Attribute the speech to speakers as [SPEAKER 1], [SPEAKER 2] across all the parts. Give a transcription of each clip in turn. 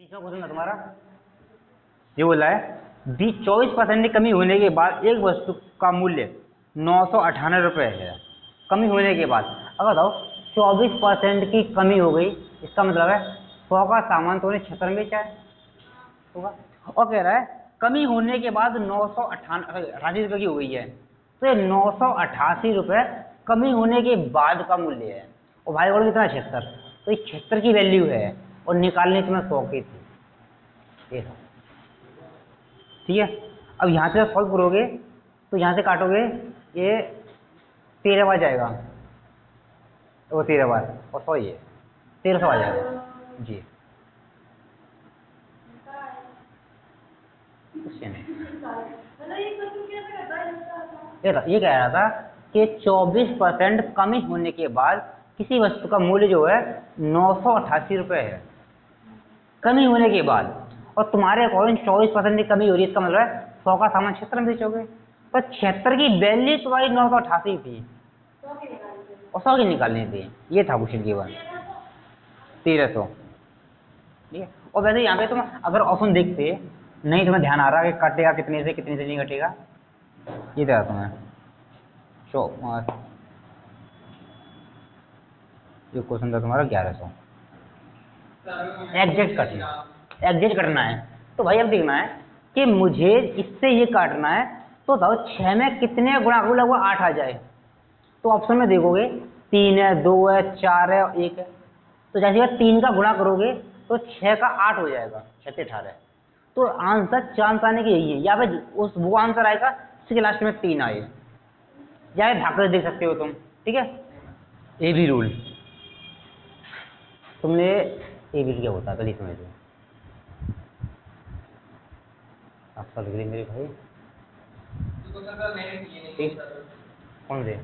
[SPEAKER 1] बीच में क्वेश्चन था तुम्हारा, ये बोला है 24% की कमी होने के बाद एक वस्तु का मूल्य 998 रुपये है। कमी होने के बाद अगर बताओ 24% की कमी हो गई, इसका मतलब है 100 का सामान तो उन्हें 76 में बेचा है होगा। और कह रहा है कमी होने के बाद 988 रुपये की हो गई है, तो ये 988 रुपये कमी होने के बाद का मूल्य है। और भाई बोलो कितना 76, तो ये 76 की वैल्यू है और निकालने की मैं 100 की थी, ये ठीक है। अब यहाँ से सॉल्व करोगे तो यहाँ से काटोगे, ये 13 बार जाएगा, वो 13 बार और 100 ये 1300 आ जाएगा जी। ये कह रहा था कि 24% कमी होने के बाद किसी वस्तु का मूल्य जो है 988 रुपये है, कमी होने के बाद। और तुम्हारे अकॉर्डिंग 24% की कमी हो रही है, इसका मतलब है 100 का सामान 76 में बेचोगे, तो 76 की वैल्यू तुम्हारी 988 थी और 100 की निकालनी थी। ये था क्वेश्चन की बात, 1300 ठीक है। और वैसे यहाँ पे तुम अगर ऑप्शन देखते नहीं, तुम्हें ध्यान आ रहा है कि कटेगा कितने से नहीं कटेगा, ये था तुम्हें ये क्वेश्चन था तुम्हारा 1100 एग्जैक्ट कटना है। तो भाई अब देखना है कि मुझे इससे ये काटना है, तो बताओ 6 में कितने गुणा लगभग 8 आ जाए। तो ऑप्शन में देखोगे 3 है, 2 है, 4 है और 1 है। तो जैसे 3 का गुणा करोगे तो 6 का 8 हो जाएगा, 6 से 18। तो आंसर चांस आने की यही है, या फिर वो आंसर आएगा जिसके लास्ट में 3 आए, या भाग देख सकते हो तुम, ठीक है। ए बी रूल तुमने ए बी क्या होता है पहले समझ लो। आपका डिग्री मेरे भाई ठीक कौन से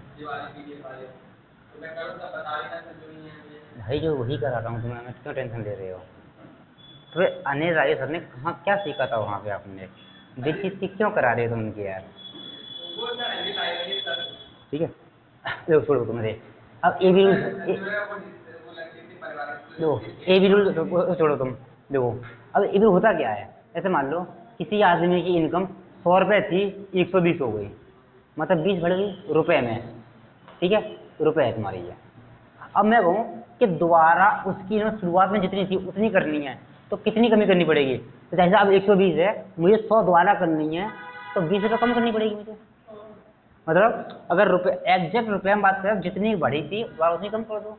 [SPEAKER 1] भाई जो वही करा रहा हूँ तुम्हें, मैं क्यों टेंशन ले रहे हो। तो अनिल राय सर ने कहाँ क्या सीखा था वहाँ पे, आपने बेइज्जती क्यों करा रहे हो तुम उनकी यार, ठीक है। देखो छोड़ो तुमने, अब ए बी रूल देखो, ए बी रूल छोड़ो तुम। देखो अब ए बी होता क्या है, ऐसे मान लो किसी आदमी की इनकम 100 रुपये थी, 120 हो गई, मतलब 20 बढ़ गई रुपए में, ठीक है, रुपए है तुम्हारी ये। अब मैं कहूँ कि दोबारा उसकी शुरुआत में जितनी थी उतनी करनी है, तो कितनी कमी करनी पड़ेगी। तो जैसे अब 120 है, मुझे 100 दोबारा करनी है, तो 20 रुपये कम करनी पड़ेगी मुझे। मतलब अगर रुपये एग्जैक्ट रुपये हम बात करें, जितनी बढ़ी थी दोबारा उतनी कम कर दो।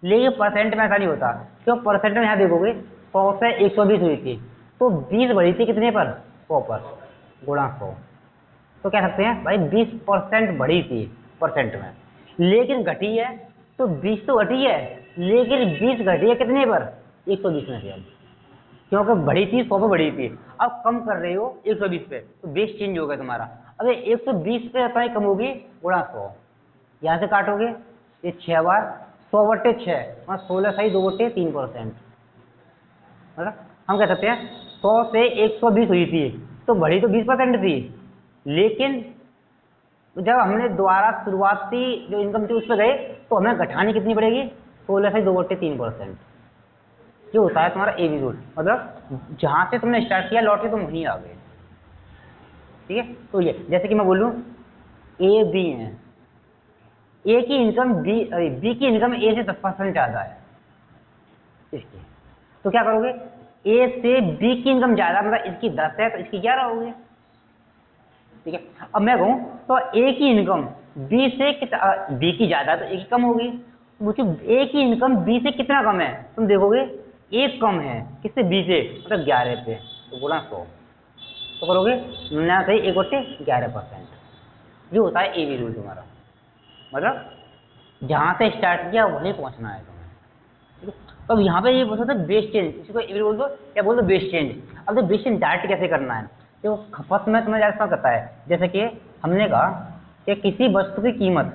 [SPEAKER 1] लेकिन परसेंट में ऐसा नहीं होता, क्यों परसेंट में यहाँ देखोगे 100 से 120 हुई थी, तो 20 बढ़ी थी कितने पर, 100 पर, गुणा 100। तो कह सकते हैं भाई 20% बढ़ी थी परसेंट में, लेकिन घटी है, तो 20 तो घटी है, लेकिन 20 घटी है कितने पर, 120 में से। अब क्योंकि बढ़ी थी 100 पे बढ़ी थी, अब कम कर रहे हो 120 पे, तो बेस चेंज हो गया तुम्हारा। अब 120 पे अपना कम होगी गुणा 100, यहाँ से काटोगे ये 6 बार 100/6, 16 सही 2/3%। मतलब हम कह सकते हैं 100 से 120 हुई थी, तो बढ़ी तो 20% थी, लेकिन जब हमने दोबारा शुरुआती जो इनकम थी उस पर गए, तो हमें घटानी कितनी पड़ेगी, 16 से 2/3%। जो होता है तुम्हारा ए बी रूल, मतलब जहाँ से तुमने स्टार्ट किया लौट के तुम वहीं आ गए, ठीक है। तो ये जैसे कि मैं बोलूँ ए बी है, ए की इनकम बी की इनकम ए से 10% ज़्यादा है इसकी, तो क्या करोगे, ए से बी की इनकम ज़्यादा, मतलब इसकी 10 है तो इसकी 11 होगी, ठीक है। अब मैं कहूँ तो ए की इनकम बी से बी की ज़्यादा तो ए की कम होगी, मुझे ए की इनकम बी से कितना कम है, तुम देखोगे एक कम है किससे, बी से, मतलब 11 पे, तो गुणा 100, तो करोगे 1/11%। जो होता है ए बी रूल तुम्हारा, मतलब जहाँ से स्टार्ट किया वहीं पहुँचना है तुम्हें, ठीक है। तो अब यहाँ पे ये बोल सकते हैं बेस चेंज, इसी को ए बी रूल बोल दो या बोल दो बेस चेंज। अब तो बेस चेंज डायरेक्ट कैसे करना है, तो खपत में तुम्हें जैसा करता है, जैसे कि हमने कहा कि किसी वस्तु की कीमत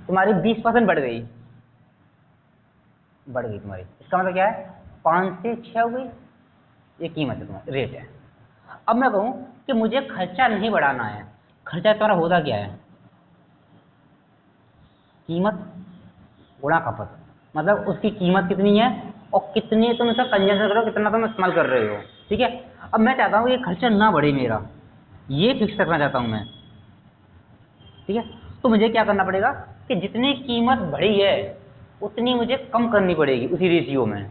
[SPEAKER 1] तुम्हारी 20% बढ़ गई तुम्हारी, इसका मतलब क्या है 5 से 6 हो गई, ये कीमत है तुम्हारी, रेट है। अब मैं कहूँ कि मुझे खर्चा नहीं बढ़ाना है, खर्चा तुम्हारा होता क्या है, कीमत गुणा खपत, मतलब उसकी कीमत कितनी है और कितनी तुम इसका कंजम्पशन करो, कितना तुम इस्तेमाल कर रहे हो। ठीक है, अब मैं चाहता हूँ ये खर्चा ना बढ़े मेरा, ये फिक्स रखना चाहता हूँ मैं। ठीक है, तो मुझे क्या करना पड़ेगा कि जितनी कीमत बढ़ी है उतनी मुझे कम करनी पड़ेगी उसी रेशियो में।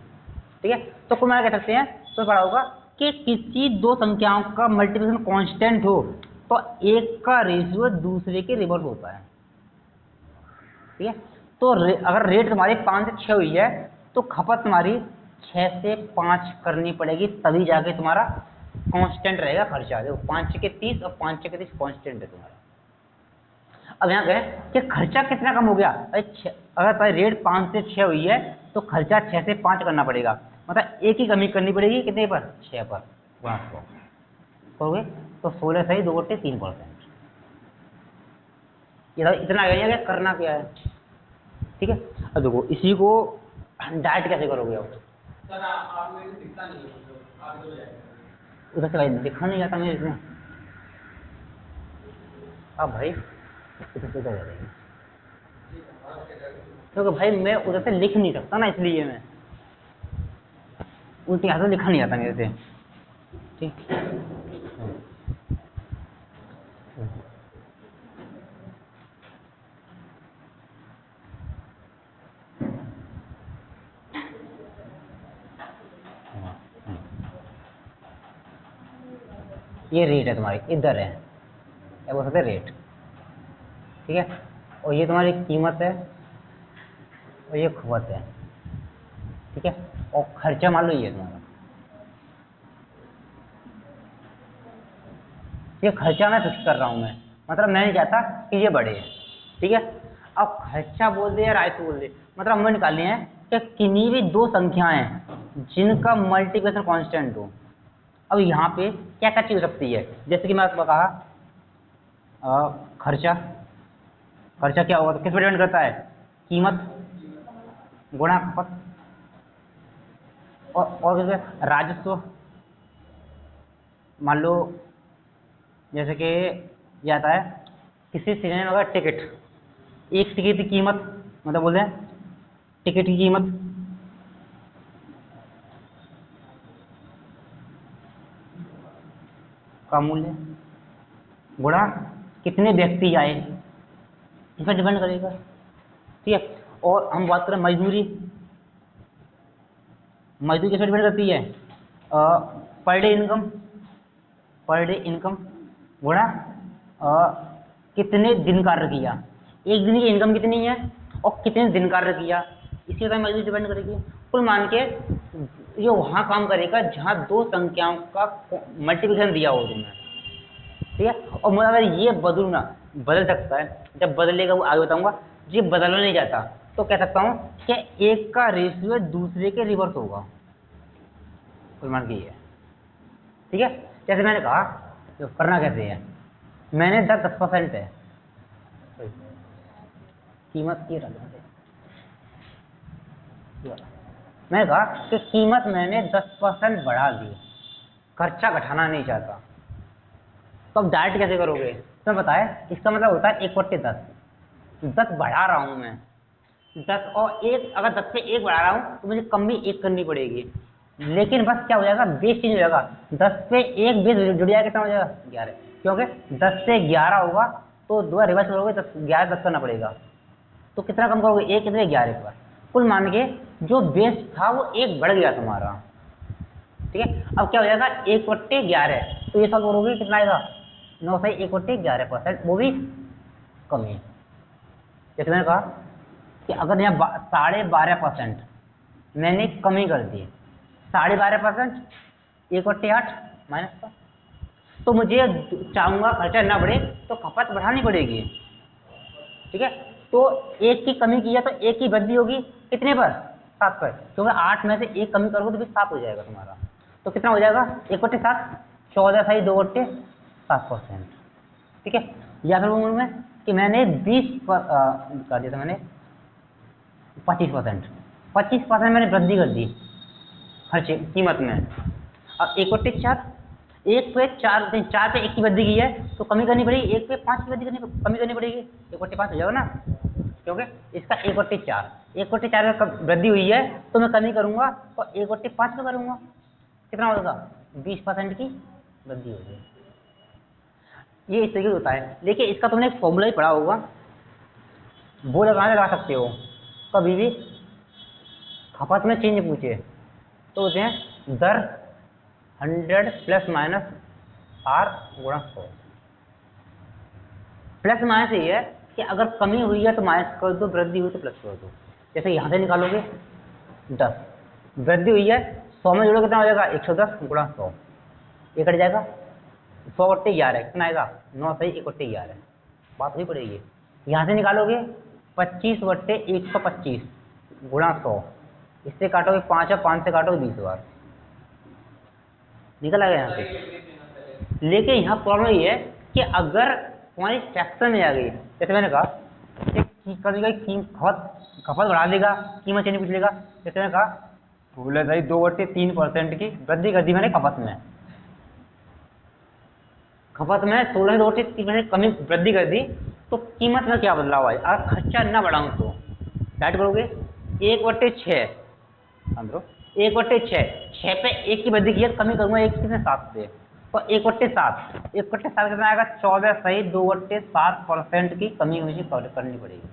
[SPEAKER 1] ठीक है, तो कुल मिला कह सकते हैं तो पढ़ा होगा कि किसी दो संख्याओं का मल्टीप्लिकेशन कांस्टेंट हो तो एक का रेशियो दूसरे के रिवर्स होता है। ठीक है, तो अगर रेट तुम्हारी 5 से 6 हुई है तो खपत तुम्हारी 6 से 5 करनी पड़ेगी, तभी जाके तुम्हारा कांस्टेंट रहेगा खर्चा। देखो 5 के 30 और 5 के 30 कांस्टेंट है तुम्हारा। अब यहाँ कहें कि खर्चा कितना कम हो गया, अगर रेट 5 से 6 हुई है तो खर्चा 6 से 5 करना पड़ेगा, मतलब एक ही कमी करनी पड़ेगी, कितने पर, 6 पर गुणा 100 करोगे तो 16 सही 2 बटे 3%। ये इतना आ गया कि करना क्या है। ठीक है, अब देखो इसी को डाइट कैसे करोगे अब
[SPEAKER 2] सर आप मेरे को दिखता नहीं है, आगे तो जाएगा
[SPEAKER 1] उधर से भाई दिखा नहीं जाता मेरे इसमें। अब भाई उधर से उधर जाएगी क्योंकि भाई मैं उधर से लिख नहीं सकता ना, इसलिए मैं उल्टी हाथ से लिखा नहीं आता मेरे से। ठीक, ये रेट है तुम्हारी, इधर है, या बोल सकते रेट। ठीक है, और ये तुम्हारी कीमत है और ये खपत है। ठीक है, और खर्चा मान लो ये तुम्हारा। ये खर्चा मैं फिक्स कर रहा हूँ मैं, मतलब मैं नहीं चाहता कि ये बढ़े। ठीक है, अब खर्चा बोल दे या राशि बोल दे, मतलब हमें निकालनी है कि किन्हीं भी दो संख्याएं जिनका मल्टीप्लिकेशन कांस्टेंट हो। अब यहाँ पे क्या क्या चीज हो सकती है, जैसे कि मैं आपको कहा खर्चा, खर्चा क्या होगा तो किस पर डिपेंड करता है, कीमत गुणा खपत, और जैसे राजस्व, मान लो जैसे कि ये आता है किसी सिनेमा का टिकट, एक टिकट की कीमत, मतलब बोलते हैं टिकट की कीमत का मूल्य गुणा कितने व्यक्ति आए, इस पर डिपेंड करेगा। ठीक है, और हम बात करें मजदूरी, मजदूरी किस पर डिपेंड करती है, per day income, per day income गुणा कितने दिन कार्य किया, एक दिन की इनकम कितनी है और कितने दिन कार्य किया, इसी पर मजदूरी डिपेंड करेगी। कुल मान के ये वहाँ काम करेगा जहाँ दो संख्याओं का मल्टीप्लिकेशन दिया हो तुम्हें। ठीक है, और मैं अगर ये बदलूँ ना, बदल सकता है, जब बदलेगा वो आगे बताऊंगा। ये बदलना नहीं जाता तो कह सकता हूँ कि एक का रेशियो दूसरे के रिवर्स होगा, कुल मान के ये। ठीक है, जैसे मैंने कहा तो करना कैसे है, मैंने 10% है कीमत की रहा, मैंने कहा कि कीमत मैंने 10% बढ़ा दी, खर्चा घटाना नहीं चाहता, तो अब डाइट कैसे करोगे, तो बताए इसका मतलब होता है 1/10, 10 बढ़ा रहा हूँ मैं, 10 और 1, अगर 10 पे 1 बढ़ा रहा हूँ तो मुझे कम भी 1 करनी पड़ेगी, लेकिन बस क्या हो जाएगा, बेस चेंज हो जाएगा, 10 पे 1 बेस जुड़ जाएगा, कितना हो जाएगा 11, क्योंकि 10 से 11 होगा तो दो रिवर्स करोगे 11 10 करना पड़ेगा, तो कितना कम करोगे, 1 कितने 11 पर। कुल मान के जो बेस था वो 1 बढ़ गया तुम्हारा। ठीक है, अब क्या हो जाएगा 1/11, तो ये सॉल्व करोगे कितना आएगा 9 से 1/11%, वो भी कमी। जैसे मैंने कहा कि अगर यहाँ 12.5% मैंने कमी कर दी, 12.5% 1/8 -100, तो मुझे चाहूँगा खर्चा ना बढ़े तो खपत बढ़ानी पड़ेगी। ठीक है, तो 1 की कमी की है तो 1 की वृद्धि होगी कितने पर, 7 पर, क्योंकि 8 में से 1 कमी करोगे तो फिर 7 हो जाएगा तुम्हारा, तो कितना हो जाएगा 1/7, 14 सही 2/7%। ठीक है, या फिर बोलूँ मैं कि मैंने 20 कर दिया था, मैंने 25% मैंने वृद्धि कर दी खर्चे कीमत में। अब 1/4, 1 पे 4 पे 1 की वृद्धि की है तो कमी करनी पड़ेगी, 1 पे 5 की वृद्धि कमी करनी पड़ेगी, 1/5 हो जाएगा ना। क्योंकि इसका 1/4, 1/4 में वृद्धि हुई है तो मैं कमी करूंगा और 1/5 में करूंगा, कितना होगा? 20% की वृद्धि होगी। ये इस तरीके से होता है। देखिए इसका तुमने एक फॉर्मूला ही पढ़ा होगा, वो लगा सकते हो कभी भी खपत में चेंज पूछे तो होते हैं दर 100 प्लस माइनस R गुणा 100। प्लस माइनस ये है कि अगर कमी हुई है तो माइनस कर दो, वृद्धि हुई तो प्लस कर दो। जैसे यहाँ से निकालोगे 10, वृद्धि हुई है 100 में जोड़ो कितना हो जाएगा? 110 गुणा 100, ये कट जाएगा 100/11 कितना आएगा? 9 सही 1/11 बात हुई पड़ेगी। यहाँ से निकालोगे 25/125 गुणा 100, इससे काटोगे 5 और 5 से काटोगे 20 बार, निकल आएगा यहाँ से। लेकिन यहाँ प्रॉब्लम ये है कि अगर तुम्हारी फ्रैक्शन में आ गई, जैसे मैंने कहा कि कभी खपत बढ़ा देगा, कीमत चेंज पूछ लेगा। जैसे मैंने कहा बोले भाई 2/3% की वृद्धि कर दी मैंने खपत में 16 2/3% कमी वृद्धि कर दी, तो कीमत में क्या बदलाव आए? अगर खर्चा ना बढ़ाऊं तो डाइट करोगे 1/6 अंदर 1/6 6 पे 1 की वृद्धि की है, कमी करूंगा 1 कितने 7 से, तो 1/7 कितना आएगा? 14 सही 2/7% की कमी मुझे करनी पड़ेगी।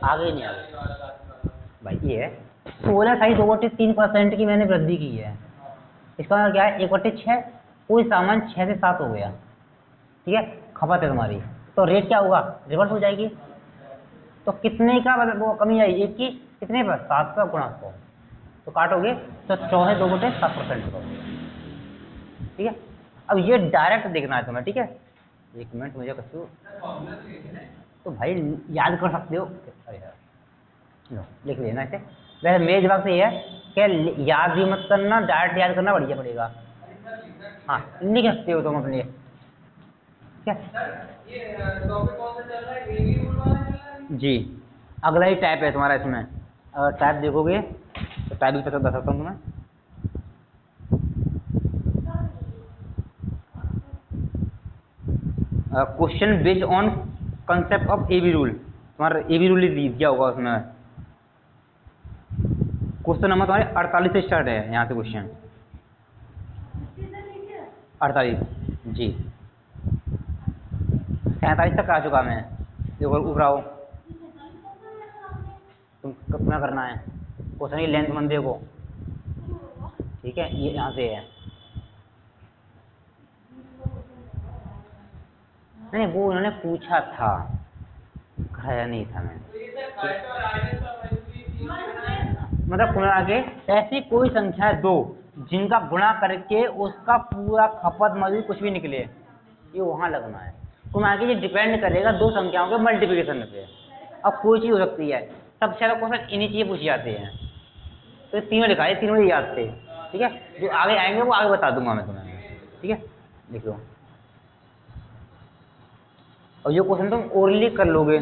[SPEAKER 1] आगे नहीं आगे भाई ये है 16 सही 2/3% की मैंने वृद्धि की है, इसका मतलब क्या है? 1/6 कोई सामान 6 से 7 हो गया, ठीक है, खपत है तुम्हारी, तो रेट क्या होगा? रिवर्स हो जाएगी। तो कितने का मतलब वो कमी आई? 1 की कितने पर? 7 का गुणा 100, तो काटोगे तो 2/7% का, ठीक है। अब ये डायरेक्ट देखना है तुम्हें, ठीक है। 1 मिनट मुझे कछु तो भाई याद कर सकते हो, अरे यार लो लिख लेना इसे। वैसे मेरे दिमाग से ये है कि याद भी मत करना, डायरेक्ट याद करना बढ़िया पड़ेगा। हाँ लिख सकते हो तुम अपने, क्या जी। अगला ही टाइप है तुम्हारा इसमें, अगर टाइप देखोगे तो टाइप भी बता सकता हूँ तुम्हें। Question based on concept of AB rule, तुम्हारा एबी रूल ही दिया होगा उसमें। क्वेश्चन नंबर तुम्हारे 48 से स्टार्ट है, यहाँ से क्वेश्चन 48 जी, 47 तक आ चुका मैं। देखो ऊपर आओ, तुम कितना करना है क्वेश्चन की लेंथ मन देखो, ठीक है। ये यहाँ से है, नहीं वो उन्होंने पूछा था, खाया नहीं था मैंने। मतलब कुल आगे ऐसी कोई संख्या है 2 जिनका गुणा करके उसका पूरा खपत मजदूरी कुछ भी निकले, ये वहाँ लगना है। कुल आगे ये डिपेंड करेगा 2 संख्याओं के मल्टीप्लिकेशन पे। अब कोई चीज़ हो सकती है, सबसे ज़्यादा क्वेश्चन इन्हीं चीज़ें पूछी जाते हैं, तो तीनों लिखा है, तीनों ही याद थे, ठीक है। जो आगे आएंगे वो आगे बता दूंगा मैं तुम्हें, ठीक है। लिख लो, और ये क्वेश्चन तुम ओरली कर लोगे।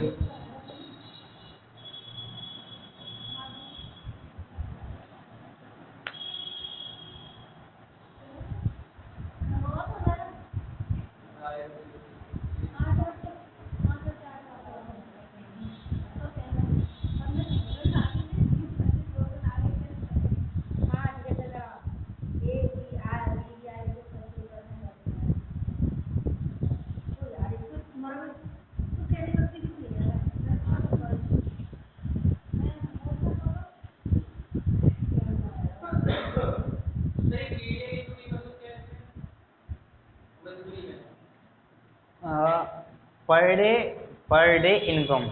[SPEAKER 1] पर डे इनकम,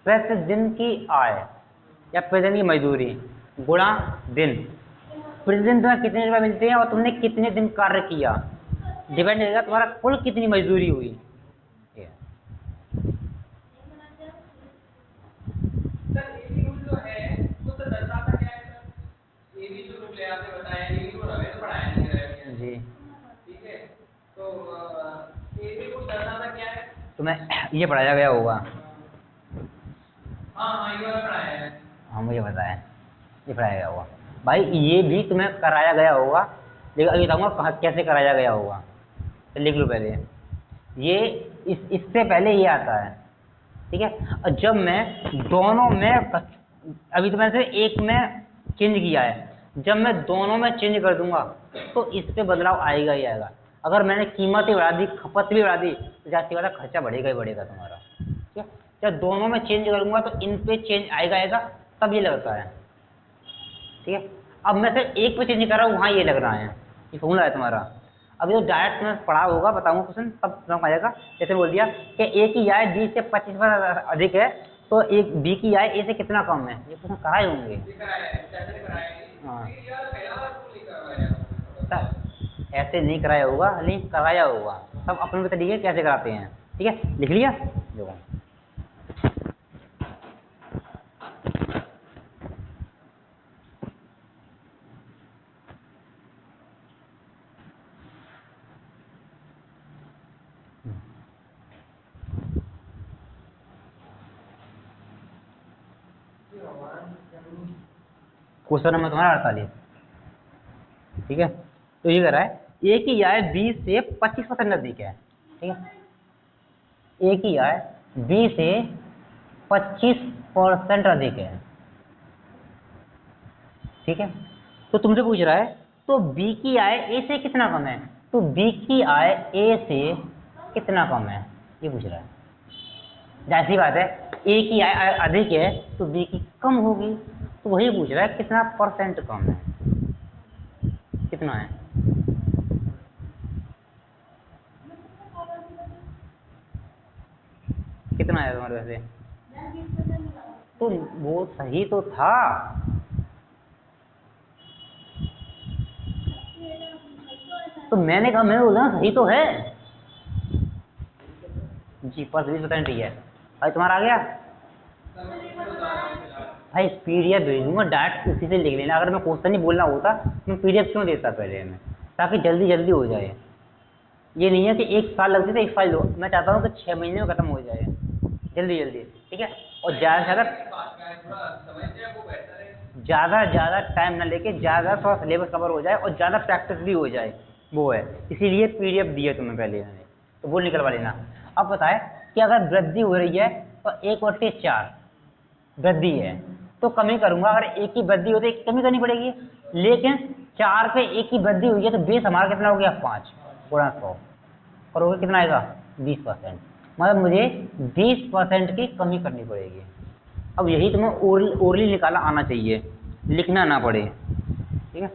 [SPEAKER 1] प्रतिदिन की आय या प्रतिदिन की मजदूरी गुणा दिन। प्रतिदिन तुम्हें कितने रुपये मिलते हैं और तुमने कितने दिन कार्य किया, डिपेंड करेगा तुम्हारा कुल कितनी मजदूरी हुई। जी तुम्हें ये पढ़ाया गया होगा। हाँ मुझे पता है, ये पढ़ाया गया होगा भाई, ये भी तुम्हें कराया गया होगा, लेकिन अभी बताऊंगा कैसे कराया गया होगा। तो लिख लो पहले, ये इससे पहले ये आता है, ठीक है। और जब मैं दोनों में अभी तो मैंने सिर्फ एक में चेंज किया है, जब मैं दोनों में चेंज कर दूंगा तो इस पे बदलाव आएगा ही आएगा। अगर मैंने कीमत ही बढ़ा दी, खपत भी बढ़ा दी, तो जाती वाला खर्चा बढ़ेगा ही बढ़ेगा तुम्हारा। ठीक है, जब दोनों में चेंज करूंगा तो इन पे चेंज आएगा आएगा, तब ये लगता है। ठीक है, अब मैं सिर्फ एक पे चेंज कर रहा हूँ, वहाँ ये लग रहा है, ये फॉर्मूला है तुम्हारा। अब ये डायरेक्ट में पढ़ा होगा, बताऊंगा क्वेश्चन तब समझ आ जाएगा। जैसे बोल दिया कि ए की आय बी से 25% अधिक है, तो एक बी की आय ए से कितना कम है, ये क्वेश्चन कराए होंगे। हाँ, ऐसे नहीं कराया होगा, लेकिन कराया होगा, सब अपने तरीके कैसे कराते हैं। ठीक है, लिख लिया देखो। क्वेश्चन नंबर तुम्हारा 48। ठीक है, तो ये कह रहा है ए की आय बी से 25% अधिक है। ठीक है, ए की आय बी से 25% अधिक है। ठीक है, तो तुमसे पूछ रहा है तो बी की आय ए से कितना कम है, तो बी की आय ए से कितना कम है, ये पूछ रहा है। जाहिर सी बात है, ए की आय अधिक है तो बी की कम होगी, तो वही पूछ रहा है कितना परसेंट कम है, कितना है। कितना है तुम्हारे वैसे, तो वो सही तो था। तो मैंने कहा, मैंने बोला सही तो है जी, 20% ही है। भाई तुम्हारा आ गया भाई, पीडीएफ भेजूंगा, डायरेक्ट उसी से लिख लेना। अगर मैं क्वेश्चन नहीं बोलना होता मैं पीडीएफ क्यों देता पहले में, ताकि जल्दी जल्दी हो जाए। ये नहीं है कि 1 साल लगती तो 1 फाइल लो, मैं चाहता हूँ कि 6 महीने में खत्म हो जाए जल्दी जल्दी। ठीक है, और ज़्यादा से ज़्यादा टाइम ना लेके ज़्यादा थोड़ा सिलेबस कवर हो जाए और ज़्यादा प्रैक्टिस भी हो जाए, वो है इसीलिए पीडीएफ दी है तुम्हें पहले मैंने, तो वो निकलवा लेना। अब बताए कि अगर वृद्धि हो रही है तो 1/4 वृद्धि है, तो कमी करूंगा। अगर एक की वृद्धि होती है एक कमी करनी पड़ेगी, लेकिन 4 पे एक की वृद्धि हुई है तो बेस हमारा कितना हो गया 5 गुणा 100, करोगे कितना आएगा 20%, मतलब मुझे 20% की कमी करनी पड़ेगी। अब यही तुम्हें ओरली निकाला आना चाहिए, लिखना ना पड़े। ठीक है,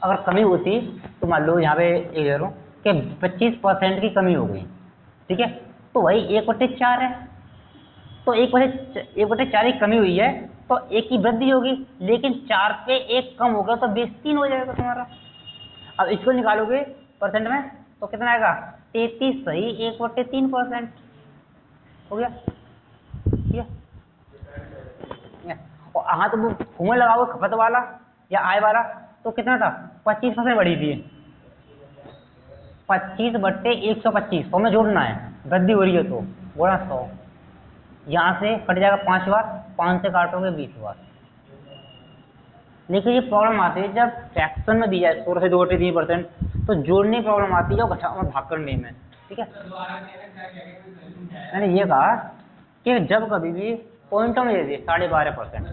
[SPEAKER 1] अगर कमी होती तो मान लो यहाँ पे ये कह रहा हूँ कि 25% की कमी हो गई। ठीक है, तो वही 1/4 है, तो 1/4 की कमी हुई है तो एक की वृद्धि होगी, लेकिन 4 पे 1 कम हो गया तो बेस 3 हो जाएगा तुम्हारा। अब इसको निकालोगे परसेंट में तो कितना आएगा 33 सही 1/3% हो गया। ठीक है, और हाँ तो वो फॉर्मूला लगाओगे खपत वाला या आय वाला, तो कितना था 25% बढ़ी थी, 25/125 तो हमें जोड़ना है, वृद्धि हो रही है तो गुणा 100, यहाँ से कट जाएगा 5 बार, 5 से काटोगे 20 बार। लेकिन ये प्रॉब्लम आती है जब फ्रैक्शन में दी जाए 16 से 2/3%, तो जोड़ने की प्रॉब्लम आती है और घटा और भाग करने में। ठीक है, मैंने ये कहा कि जब कभी भी पॉइंटों में दे दिए 12.5%,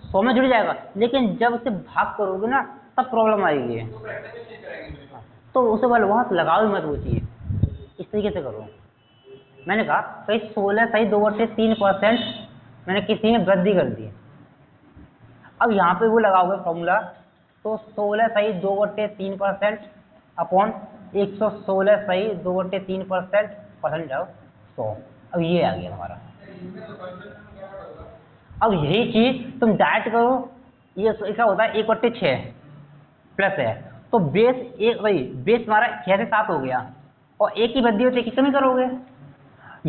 [SPEAKER 1] 100 में जुड़ जाएगा, लेकिन जब उसे भाग करोगे ना तब प्रॉब्लम आएगी, तो उसे वाले वहाँ लगाओ मत वो चीज़, इस तरीके से करो। मैंने कहा भाई 16 सही 2/3% मैंने किसी में वृद्धि कर दी। अब यहाँ पे वो लगाओगे फॉर्मूला, तो 16 सही 2/3% अपॉन 116 सही 2/3% परसेंट जाओ 100। अब ये आ गया हमारा। अब यही चीज़ तुम डायरेक्ट करो, ये ऐसा होता है 1/6 प्लस है, तो बेस एक वही बेस हमारा 6 से 7 हो गया, और एक की वृद्धि होती है कि कमी करोगे,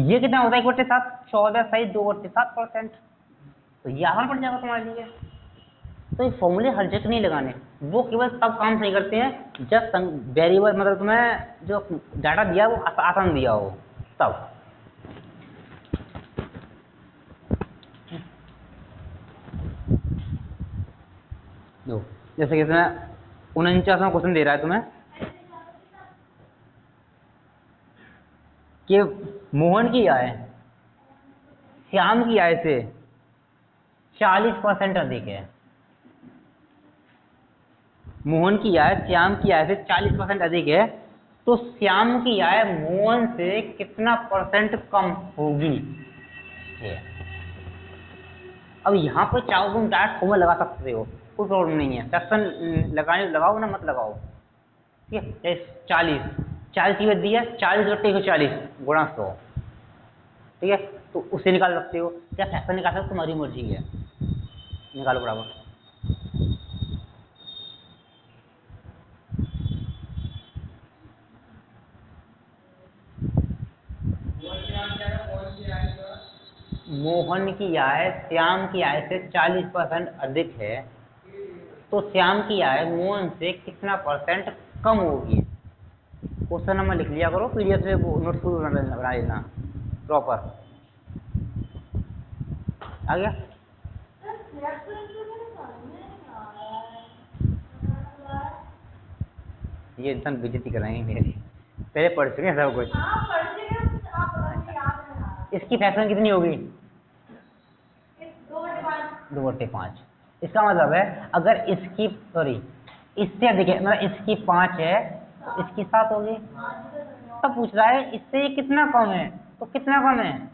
[SPEAKER 1] ये कितना होता है 1/7 14 सही 2/7%, तो ये आसान पड़ जाएगा तुम्हारे लिए। तो ये फॉर्मूले हर जगह नहीं लगाने, वो केवल तब काम सही करते हैं जब वेरिएबल मतलब तुम्हें जो डाटा दिया वो आसान दिया हो तब। जैसे कि तुम्हें 49वां क्वेश्चन दे रहा है तुम्हें कि मोहन की आय श्याम की आय से 40% अधिक है। मोहन की आय श्याम की आय से 40% अधिक है, तो श्याम की आय मोहन से कितना परसेंट कम होगी? अब यहाँ पर चाहो तुम डायरेक्ट फॉर्मूला लगा सकते हो, कोई प्रॉब्लम नहीं है। फ्रैक्शन लगाने लगाओ ना, मत लगाओ। ठीक है, 40 की वृद्धि है, 40/140 गुणा 100। ठीक है, तो उसे निकाल सकते हो, क्या फ्रैक्शन निकाल सकते हो, तुम्हारी मर्जी है, निकालो बराबर। मोहन की आय श्याम की आय से 40% अधिक है, तो श्याम की आय मोहन से कितना परसेंट कम होगी? क्वेश्चन नंबर लिख लिया करो, पीडीएफ से नोट्स बना लेना प्रॉपर। आ गया? ये इंसान बेइज्जती कराएंगे मेरी, पहले पढ़ चुके हैं सब कुछ। इसकी फ्रैक्शन कितनी होगी? 2/5। इसका मतलब है अगर इसकी इससे अधिक है, मतलब इसकी 5 है तो इसकी 7 होगी। तब पूछ रहा है इससे ये कितना कम है, तो कितना कम है?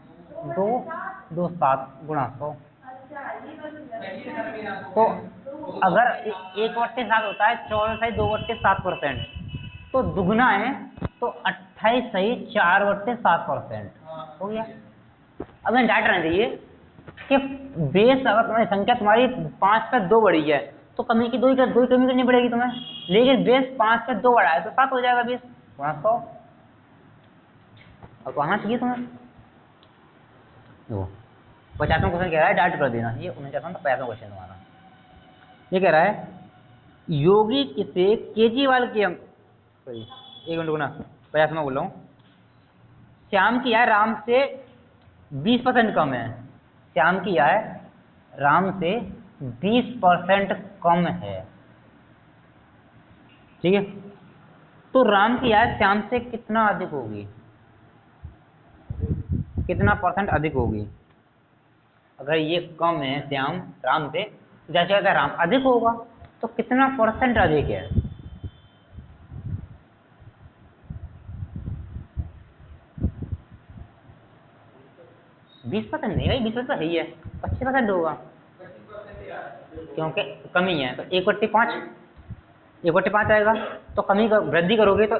[SPEAKER 1] 2 7 गुणा 100। तो अगर 1/7 होता है 14/2/7%, तो दुगना है तो 28/4/7% हो गया। अब मैं डाटा रहने दीजिए कि बेस अगर तुम्हारी संख्या तुम्हारी 5 पे 2 बढ़ी है तो कमी की 2 कमी करनी पड़ेगी तुम्हें, लेकिन बेस 5 पे 2 बढ़ा है तो 7 हो जाएगा बेस गुणा 100। अब तो आना चाहिए तुम्हें। 50वां क्वेश्चन कह रहा है डाट कर देना, ये 49वां तो 50वां क्वेश्चन तुम्हारा। ये कह रहा है योगी किसे केजरीवाल के एक मिनट रुकना, 50वां बोल रहा हूँ। श्याम की आय राम से 20% कम है, श्याम की आय राम से 20% कम है। ठीक है, तो राम की आय श्याम से कितना अधिक होगी? कितना परसेंट अधिक होगी? अगर ये कम है श्याम राम से, जैसे अगर राम अधिक होगा तो कितना परसेंट अधिक है? 20% नहीं भाई, 20% तो है ही है, 25% होगा, क्योंकि कमी है तो 1/5 आएगा। तो कमी का वृद्धि करोगे तो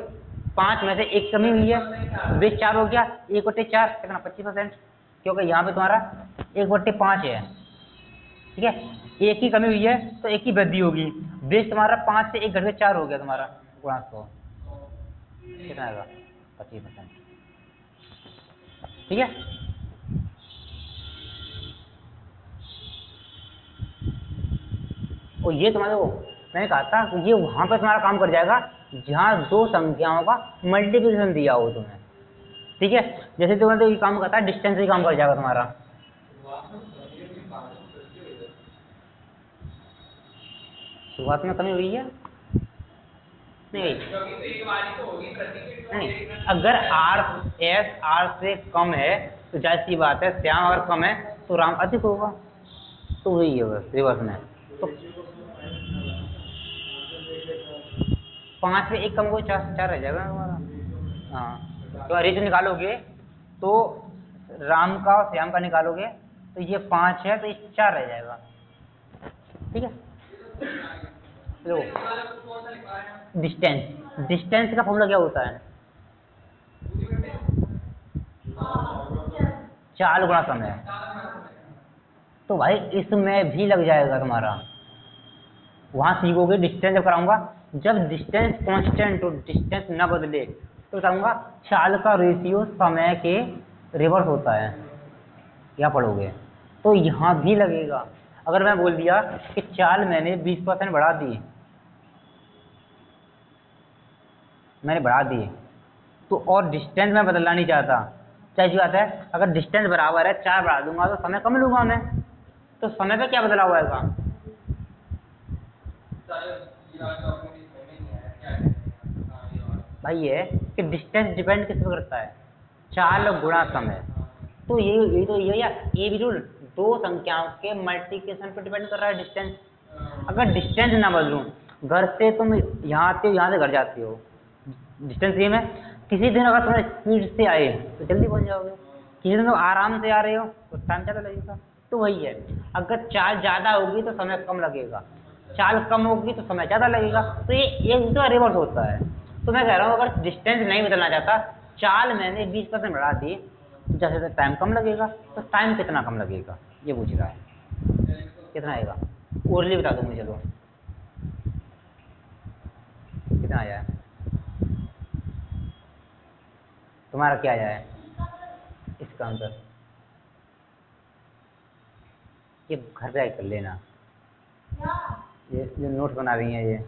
[SPEAKER 1] 5 में से 1 कमी हुई है, बेस 4 हो गया, 1/4 कितना 25%, क्योंकि यहाँ पे तुम्हारा 1/5 है। ठीक है, 1 की कमी हुई है तो 1 की वृद्धि होगी, बेस तुम्हारा 5 से 1 घट के 4 हो गया तुम्हारा गुणा 100, कितना आएगा 25%। ठीक है, और ये तुम्हारे वो मैंने कहा था कि ये वहां पर तुम्हारा काम कर जाएगा जहां 2 संख्याओं का मल्टीप्लिकेशन दिया हो तुम्हें। ठीक है, जैसे तुम्हें तो ये काम करता है डिस्टेंस ही काम कर जाएगा तुम्हारा। शुरुआत में कमी हुई है नहीं, अगर R से कम है तो जाहिर सी बात है श्याम अगर कम है तो राम अधिक होगा, तो वही है बस रिवर्स में। तो 5 में 1 कम को 4 रह जाएगा हमारा। हाँ, तो रेशो निकालोगे तो राम का और श्याम का निकालोगे तो ये 5 है तो ये 4 रह जाएगा। ठीक है, लो डिस्टेंस का फॉर्मूला क्या होता है? 4 गुणा समय। तो भाई इसमें भी लग जाएगा तुम्हारा, वहां सीखोगे डिस्टेंस जब कराऊंगा, जब डिस्टेंस कांस्टेंट हो, डिस्टेंस ना बदले तो बताऊंगा चाल का रेशियो समय के रिवर्स होता है, क्या पढ़ोगे तो यहाँ भी लगेगा। अगर मैं बोल दिया कि चाल मैंने 20% बढ़ा दी, मैंने बढ़ा दी तो और डिस्टेंस मैं बदलना नहीं चाहता, चाहिए बात है अगर डिस्टेंस बराबर है 4 बढ़ा दूंगा तो समय कम लूंगा मैं, तो समय पे क्या बदलाव आएगा? भाई ये कि डिस्टेंस डिपेंड किस पे करता है? चाल गुणा समय। तो ये तो ये यार ये भी रूल दो संख्याओं के मल्टीप्लिकेशन पर डिपेंड कर रहा है डिस्टेंस। अगर डिस्टेंस ना बदलूं, घर से तुम यहाँ आते हो, यहाँ से घर जाते हो, डिस्टेंस सेम है। किसी दिन अगर तुम स्पीड से आए तो जल्दी पहुँच जाओगे, किसी दिन तुम आराम से आ रहे हो तो टाइम ज़्यादा लगेगा। तो वही है, अगर चाल ज़्यादा होगी तो समय कम लगेगा, चाल कम होगी तो समय ज़्यादा लगेगा। तो ये एक दूसरा रिवर्स होता है। तो मैं कह रहा हूँ अगर डिस्टेंस नहीं बदलना चाहता, चाल मैंने 20% बढ़ा दी, तो जैसे टाइम कम लगेगा, तो टाइम कितना कम लगेगा ये पूछ रहा है, कितना आएगा ओरली बता दो मुझे। चलो कितना आया है तुम्हारा, क्या आया है इसका आंसर? ये घर पे कर लेना, ये जो नोट बना रही हैं ये,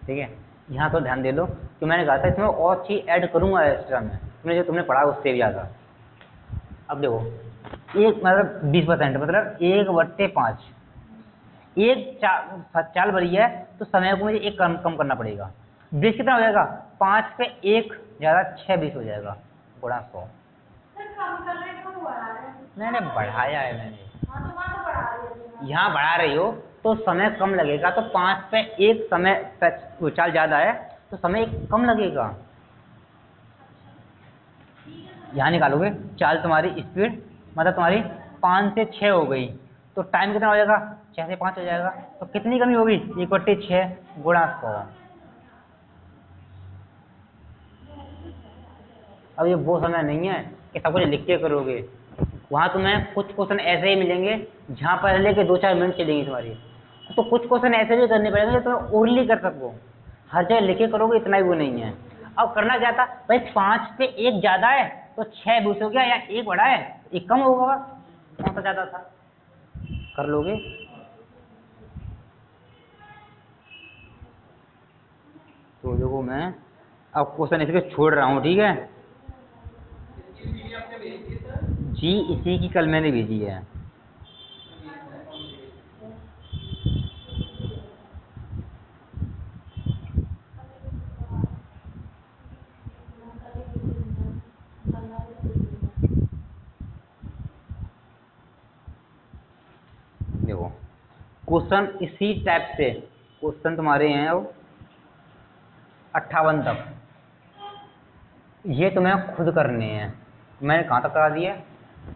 [SPEAKER 1] ठीक है। यहाँ तो ध्यान दे लो कि मैंने कहा था इसमें और चीज़ ऐड करूँगा एक्स्ट्रा में, तुमने जो तुमने पढ़ा उससे भी ज़्यादा। अब देखो एक मतलब 20% मतलब 1/5, एक चाल भरी है तो समय को मुझे एक कम कम करना पड़ेगा। 20 कितना हो जाएगा, 5 पे 1 ज़्यादा 6 20 हो जाएगा गुणा 100। मैंने बढ़ाया है, मैंने यहाँ बढ़ा रही हो तो समय कम लगेगा, तो 5 पे 1 समय चाल ज़्यादा है तो समय कम लगेगा। यहाँ निकालोगे चाल तुम्हारी स्पीड मतलब तुम्हारी 5 से 6 हो गई, तो टाइम कितना हो जाएगा, 6 से 5 हो जाएगा। तो कितनी कमी होगी, 1/6 गुणा 100। अब ये वो समय नहीं है कि सब कुछ लिख के करोगे, वहाँ तुम्हें कुछ क्वेश्चन ऐसे ही मिलेंगे जहाँ पहले के 2-4 मिनट चलेंगी तुम्हारी, तो कुछ क्वेश्चन ऐसे भी करने पड़ेंगे जो तुम ओरली कर सको, हर जगह लिख के करोगे इतना ही वो नहीं है। अब करना क्या था भाई, 5 पे 1 ज़्यादा है तो 6 20 हो गया, या 1 बढ़ा है 1 कम होगा, कौन सा ज़्यादा था, कर लोगे। तो देखो मैं अब क्वेश्चन इसके छोड़ रहा हूँ, ठीक है जी, इसी की कल मैंने भेजी है। देखो क्वेश्चन इसी टाइप से क्वेश्चन तुम्हारे हैं अब 58 तक, ये तुम्हें खुद करने हैं। मैंने कहाँ तक करा दिया,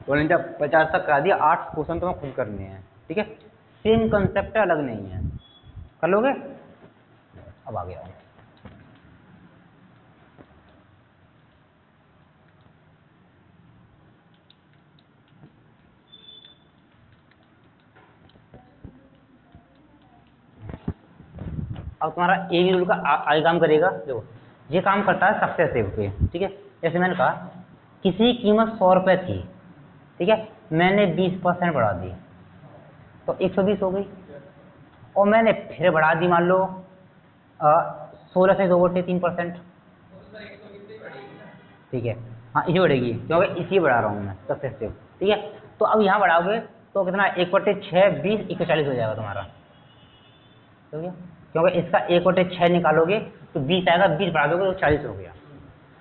[SPEAKER 1] 50 तक करा दिया, 8 क्वेश्चन तुम्हें खुद करने हैं, ठीक है। सेम कंसेप्ट अलग नहीं है, कर लोगे। अब आ गया अब तुम्हारा ए बी रूल का आगे काम करेगा। देखो ये काम करता है सक्सेसिव पे, ठीक है। जैसे मैंने कहा किसी कीमत 100 रुपये थी, ठीक है, मैंने 20% बढ़ा दी तो 120 हो गई, और मैंने फिर बढ़ा दी मान लो 16 से 2/3%, ठीक है। हाँ इसी बढ़ेगी क्योंकि इसी बढ़ा रहा हूँ मैं सक्सेसिव, ठीक है। तो अब यहाँ बढ़ाओगे तो कितना 1/6 20 140 हो जाएगा तुम्हारा, ठीक है। क्योंकि इसका 1/6 निकालोगे तो 20 आएगा, 20 बढ़ा दोगे तो 40 हो गया।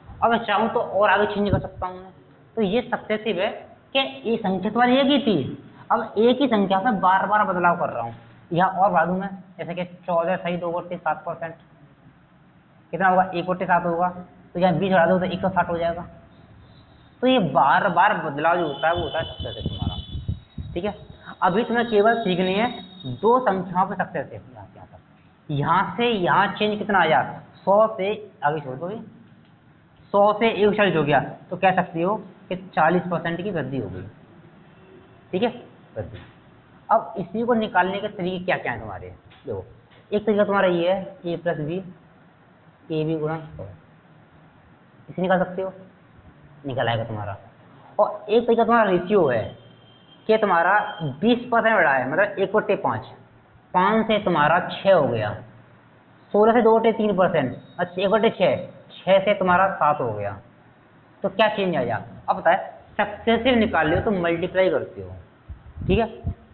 [SPEAKER 1] अब मैं चाहूँ तो और आगे चेंज कर सकता हूँ मैं, तो ये सक्सेसिव है कि ये संख्या तुम्हारी एक ही थी, अब एक ही संख्या में बार बार बदलाव कर रहा हूँ। यहाँ और बढ़ा दूँ मैं, जैसे कि 14 सही 2/7%, कितना होगा 1/7 होगा, तो यहाँ 20 बढ़ा दो तो 160 हो जाएगा। तो ये बार बार बदलाव जो होता है वो होता है सक्सेसिव तुम्हारा, ठीक है। अभी तुम्हें केवल सीखनी है दो संख्याओं पे सक्सेसिव, यहाँ से यहाँ चेंज कितना आया, 100 से आगे छोड़ दो, 100 से 140 हो गया, तो कह सकती हो कि 40% की वृद्धि हो गई, ठीक है वृद्धि। अब इसी को निकालने के तरीके क्या क्या हैं तुम्हारे, देखो एक तरीका तुम्हारा ये है ए प्लस बी, ए बी गुणा 100, इसे निकाल सकते हो, निकल आएगा तुम्हारा। और एक तरीका तुम्हारा रेशियो है कि तुम्हारा 20% बढ़ा है, मतलब 1/5, 5 से तुम्हारा 6 हो गया, 16 से 2/3%, अच्छा 1/6, 6 से तुम्हारा 7 हो गया, तो क्या चेंज आया। अब बताए सक्सेसिव निकाल लो तो मल्टीप्लाई करते हो, ठीक है।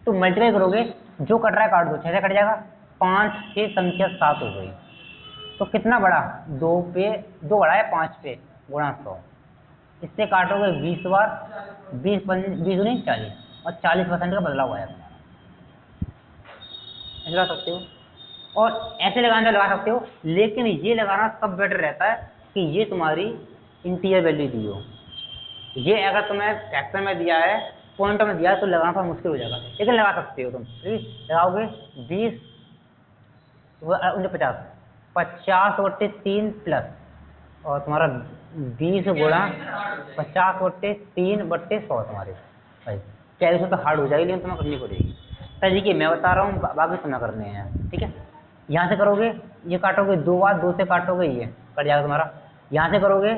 [SPEAKER 1] तो मल्टीप्लाई करोगे, जो कट रहा है काट दो, 6 से कट जाएगा, 5 से संख्या 7 हो गई, तो कितना बढ़ा, 2 पे 2 बढ़ा है 5 पे गुणा 100, इससे काटोगे 20 बार, 20 नहीं 40, और 40% का बदलाव आया तुम्हारा। ऐसे लगा सकते हो, और ऐसे लगाना लगा सकते हो, लेकिन ये लगाना तब बेटर रहता है कि ये तुम्हारी इंटीजर वैल्यू दी हो। ये अगर तुम्हें फैक्टर में दिया है, पॉइंट में दिया है, तो लगाना थोड़ा मुश्किल हो जाएगा, लेकिन लगा सकते हो तुम। लगाओगे 20 50, 50/3 प्लस, और तुम्हारा 20 गुणा 50/3/100 तुम्हारे भाई। 40 तो हार्ड हो जाएगी, लेकिन तुम्हें करनी पड़ेगी। तरीके मैं बता रहा हूँ, बाकी तुम्हें करने हैं, ठीक है। यहाँ से करोगे, ये काटोगे 2 बार, 2 से काटोगे, ये कट जाएगा तुम्हारा। यहाँ से करोगे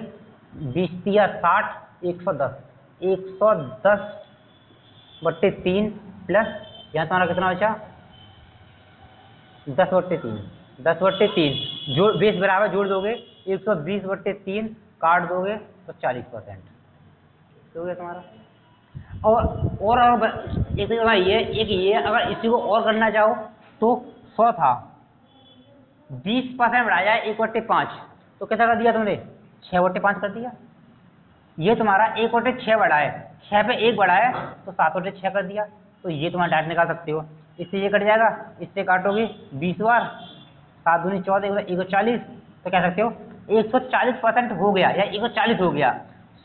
[SPEAKER 1] 20 या 60, 110, 110/3 प्लस, यहाँ तुम्हारा कितना बचा, 10/3, 10/3 जोड़, बेस बराबर जोड़ दोगे 120/3, काट दोगे तो 40% हो गया तुम्हारा। और एक ये अगर इसी को और करना चाहो तो 100 था, 20% बढ़ाया 1/5, तो कितना कर दिया तुमने, 6/5 कर दिया। ये तुम्हारा 1/6 बढ़ाए, 6 पे 1 बढ़ाए तो 7/6 कर दिया। तो ये तुम्हारा डायरेक्ट निकाल सकते हो, इससे ये कट जाएगा, इससे काटोगे 20 बार, 7 दूनी 14, 140, तो कह सकते हो 140% हो गया, या 140 हो गया।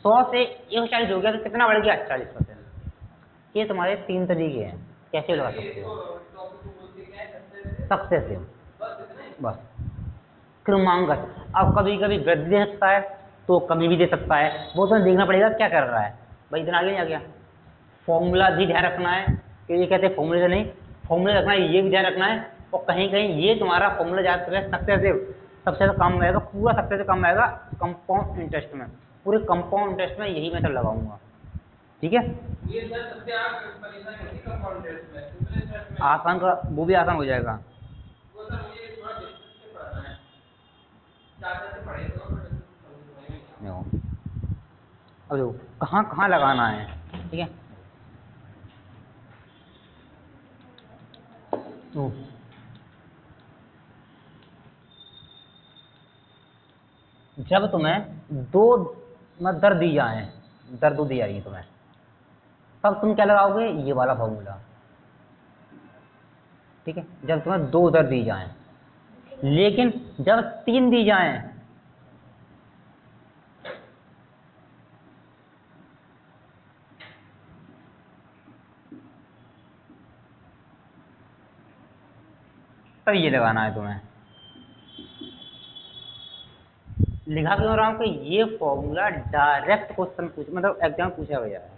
[SPEAKER 1] 100 से 140 हो गया तो कितना बढ़ गया, 40%। ये तुम्हारे 3 तरीके हैं कैसे लगा सकते हो। सक्सेसिव, बस क्रमांकन। अब कभी कभी वृद्धि दे सकता है तो कमी भी दे सकता है, वो तो देखना पड़ेगा क्या कर रहा है भाई। इतना आगे नहीं आ गया। फॉर्मूला भी ध्यान रखना है, कि ये कहते हैं फॉर्मूले से नहीं, फॉर्मूले रखना है, ये भी ध्यान रखना है। और कहीं कहीं ये तुम्हारा फॉर्मूला ज़्यादा है सक्सेसिव, सबसे ज़्यादा काम आएगा, पूरा सक्सेसिव काम आएगा कंपाउंड इंटरेस्ट में। पूरे कंपाउंड इंटरेस्ट में यही मेथड लगाऊंगा, ठीक है।
[SPEAKER 2] ये सर सबसे परेशानी होती है कंपाउंड इंटरेस्ट में, सिंपल इंटरेस्ट में
[SPEAKER 1] आसान का वो भी आसान हो जाएगा।
[SPEAKER 2] वो सर मुझे थोड़ा डिस्टेंस से पढ़ना है, ज़्यादा से पढ़े तो
[SPEAKER 1] नहीं हो। अब देखो कहाँ कहाँ लगाना है, ठीक है। तो जब तुम्हें दो दर दी जाए, दर दो दी जाएगी तुम्हें, तब तुम क्या लगाओगे, ये वाला फॉर्मूला, ठीक है। जब तुम्हें 2 दर दी जाए, लेकिन जब 3 दी जाए, तब ये लगाना है तुम्हें। लिखा क्यों रहा हूं कि ये फॉर्मूला डायरेक्ट क्वेश्चन मतलब एग्जाम पूछा गया है,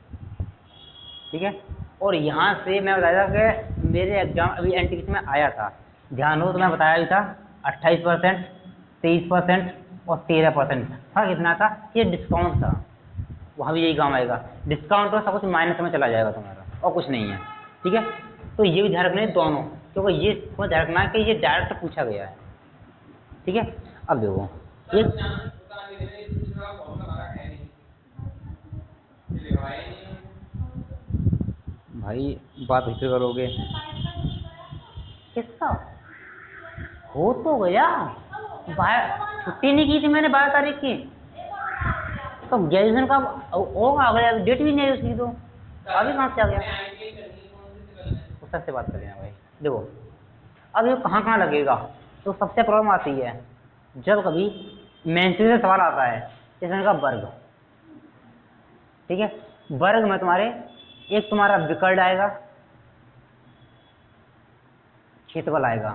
[SPEAKER 1] ठीक है। और यहाँ से मैं बताया था कि मेरे एग्जाम अभी एनटीपीसी में आया था, ध्यान हो तो मैं बताया भी था 28%, 23% और 13%। फर्क इतना था कि ये डिस्काउंट था, वहाँ भी यही काम आएगा, डिस्काउंट तो सब कुछ माइनस में चला जाएगा तुम्हारा, और कुछ नहीं है, ठीक है। तो ये भी ध्यान रखना है दोनों, क्योंकि ये ध्यान रखना है कि ये डायरेक्ट पूछा गया है, ठीक है। अब देखो एक भाई बात इसे करोगे, किसका हो तो गया, बाहर छुट्टी नहीं की थी मैंने 12 तारीख की, तो ग्रेजुएशन का होगा अगले डेट भी नहीं है उसकी, तो अभी कहाँ से आ गया। उस सबसे बात कर लेना भाई। देखो अब ये कहाँ कहाँ लगेगा, तो सबसे प्रॉब्लम आती है जब कभी मेंशन से सवाल आता है, जैसे का वर्ग, ठीक है। वर्ग में तुम्हारे एक तुम्हारा विकर्ण आएगा, क्षेत्रफल आएगा,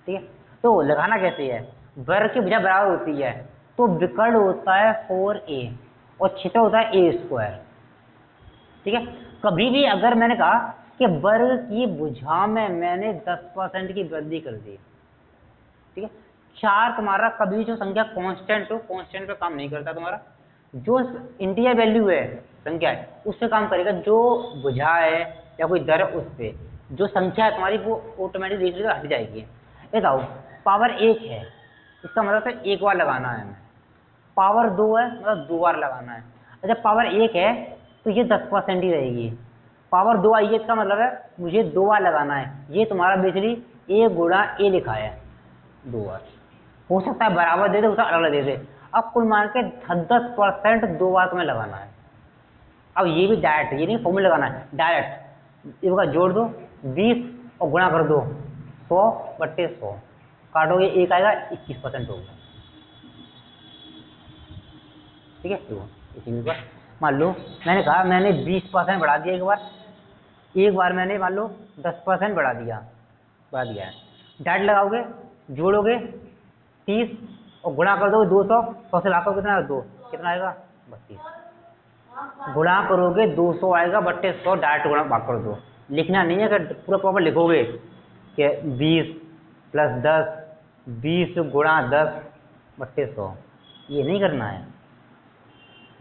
[SPEAKER 1] ठीक है। तो लगाना कैसे है, वर्ग की भुजा बराबर होती है, तो विकर्ण होता है 4a और क्षेत्र होता है a², ठीक है। कभी भी अगर मैंने कहा कि वर्ग की भुजा में मैंने 10% की वृद्धि कर दी, ठीक है। 4 तुम्हारा कभी जो संख्या कांस्टेंट हो, कांस्टेंट पे काम नहीं करता तुम्हारा, जो इंटीजर वैल्यू है संख्या है उससे काम करेगा, जो भुजा है या कोई दर उस पे जो संख्या है तुम्हारी वो ऑटोमेटिक देख लीजिए हट जाएगी। बताओ पावर 1 है, इसका मतलब है 1 बार लगाना है हमें, पावर 2 है मतलब 2 बार लगाना है। अच्छा पावर 1 है तो ये 10% ही रहेगी, पावर 2 आई है इसका मतलब है मुझे 2 बार लगाना है, ये तुम्हारा बेसिकली a गुणा a लिखा है 2 बार। हो सकता है बराबर दे दे, हो सकता है अलग अलग दे दे। अब कुल मान के 10% 2 बार तुम्हें लगाना है। अब ये भी डायरेक्ट, ये नहीं फॉर्मूला लगाना है, डायरेक्ट इसका जोड़ दो 20 और गुणा कर दो 100/100, काटोगे 1 आएगा, 21% होगा। ठीक है, तो इसी पर मान लो मैंने कहा मैंने 20% बढ़ा दिया, एक बार मैंने मान लो 10% बढ़ा दिया है। डायरेक्ट लगाओगे, जोड़ोगे 30 और गुणा कर दोगे 200, 100 से लाखों कितना आएगा 2, कितना आएगा 32। गुणा करोगे 200 आएगा बट्टे 100, डायरेक्ट गुणा भाग कर दो, लिखना नहीं है। अगर पूरा प्रॉपर लिखोगे कि 20 + 10, 20 × 10/100, ये नहीं करना है,